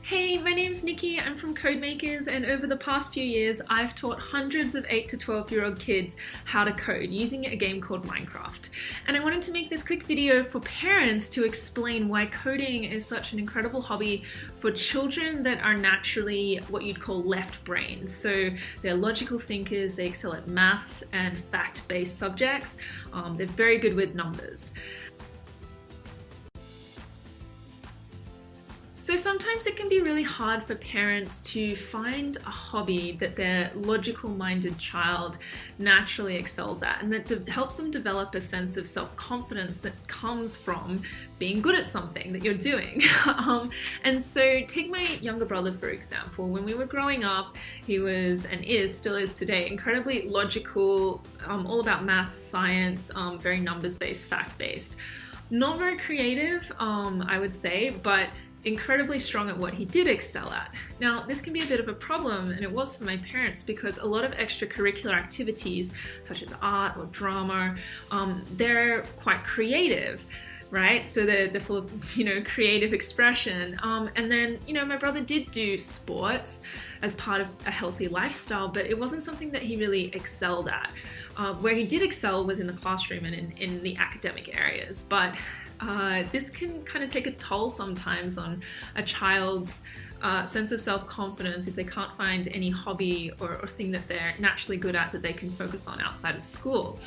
Hey, my name's Nikki. I'm from Codemakers, and over the past few years, I've taught hundreds of 8 to 12-year-old kids how to code using a game called Minecraft. And I wanted to make this quick video for parents to explain why coding is such an incredible hobby for children that are naturally what you'd call left brains. So they're logical thinkers, they excel at maths and fact-based subjects. They're very good with numbers. So sometimes it can be really hard for parents to find a hobby that their logical-minded child naturally excels at, and that helps them develop a sense of self-confidence that comes from being good at something that you're doing. And so take my younger brother, for example. When we were growing up, he was, and still is today, incredibly logical, all about math, science, very numbers-based, fact-based. Not very creative, I would say, but incredibly strong at what he did excel at. Now, this can be a bit of a problem, and it was for my parents, because a lot of extracurricular activities, such as art or drama, they're quite creative, right? So they're full of, creative expression. And then, my brother did do sports as part of a healthy lifestyle, but it wasn't something that he really excelled at. Where he did excel was in the classroom and in the academic areas, but this can kind of take a toll sometimes on a child's sense of self-confidence if they can't find any hobby or thing that they're naturally good at that they can focus on outside of school.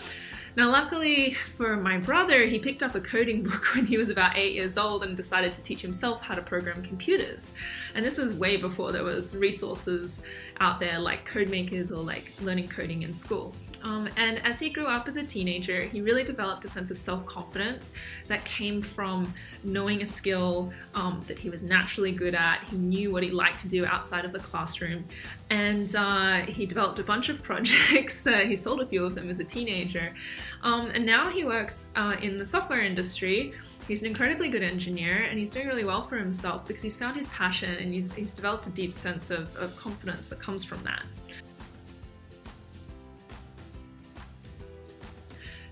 Now, luckily for my brother, he picked up a coding book when he was about 8 years old and decided to teach himself how to program computers. And this was way before there was resources out there like Codemakers or like learning coding in school. And as he grew up as a teenager, he really developed a sense of self-confidence that came from knowing a skill that he was naturally good at. He knew what he liked to do outside of the classroom, and he developed a bunch of projects. He sold a few of them as a teenager, and now he works in the software industry. He's an incredibly good engineer, and he's doing really well for himself because he's found his passion, and he's developed a deep sense of confidence that comes from that.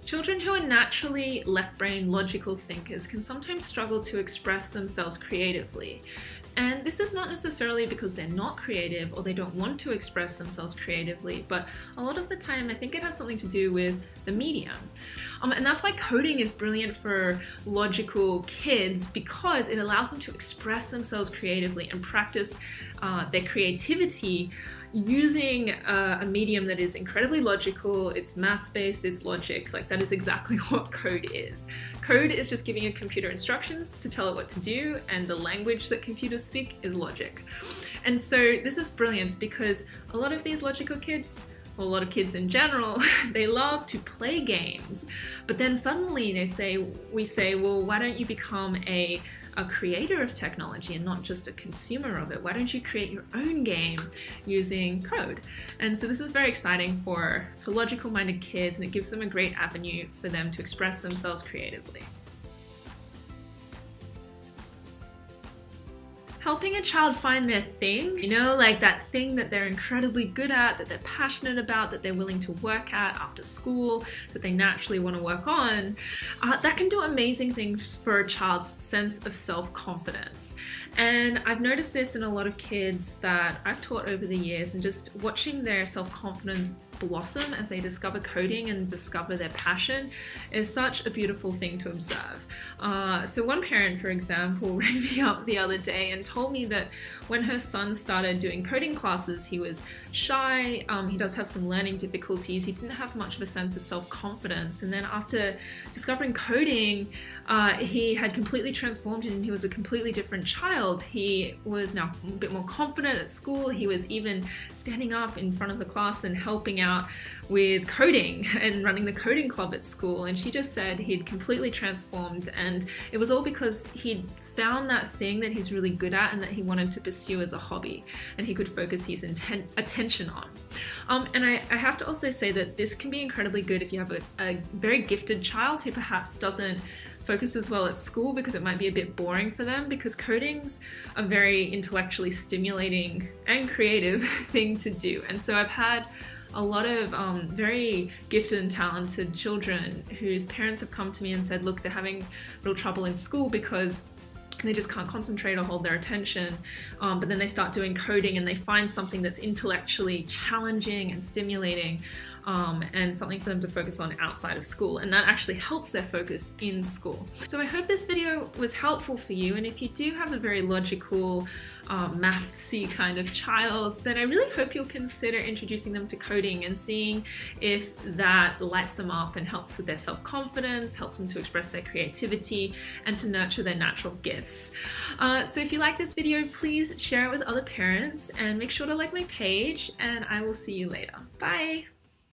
Children who are naturally left-brain logical thinkers can sometimes struggle to express themselves creatively. And this is not necessarily because they're not creative or they don't want to express themselves creatively, but a lot of the time I think it has something to do with the medium. And that's why coding is brilliant for logical kids, because it allows them to express themselves creatively and practice their creativity using a medium that is incredibly logical. It's maths-based, it's logic. Like, that is exactly what code is. Code is just giving a computer instructions to tell it what to do, and the language that computers speak is logic. And so this is brilliant because a lot of these logical kids, well, a lot of kids in general, they love to play games, but then suddenly we say, well, why don't you become a creator of technology and not just a consumer of it? Why don't you create your own game using code? And so this is very exciting for logical-minded kids, and it gives them a great avenue for them to express themselves creatively. Helping a child find their thing, like that thing that they're incredibly good at, that they're passionate about, that they're willing to work at after school, that they naturally want to work on, that can do amazing things for a child's sense of self-confidence. And I've noticed this in a lot of kids that I've taught over the years, and just watching their self-confidence blossom as they discover coding and discover their passion is such a beautiful thing to observe. So one parent, for example, rang me up the other day and told me that when her son started doing coding classes, he was shy, he does have some learning difficulties, he didn't have much of a sense of self-confidence, and then after discovering coding, he had completely transformed and he was a completely different child. He was now a bit more confident at school. He was even standing up in front of the class and helping out with coding and running the coding club at school. And she just said he'd completely transformed, and it was all because he'd found that thing that he's really good at and that he wanted to pursue as a hobby, and he could focus his attention on. And I have to also say that this can be incredibly good if you have a very gifted child who perhaps doesn't focus as well at school, because it might be a bit boring for them, because coding's a very intellectually stimulating and creative thing to do. And so I've had a lot of very gifted and talented children whose parents have come to me and said, look, they're having real trouble in school because they just can't concentrate or hold their attention. But then they start doing coding and they find something that's intellectually challenging and stimulating, and something for them to focus on outside of school, and that actually helps their focus in school. So I hope this video was helpful for you, and if you do have a very logical, mathsy kind of child, then I really hope you'll consider introducing them to coding and seeing if that lights them up and helps with their self-confidence, helps them to express their creativity, and to nurture their natural gifts. So if you like this video, please share it with other parents and make sure to like my page, and I will see you later. Bye!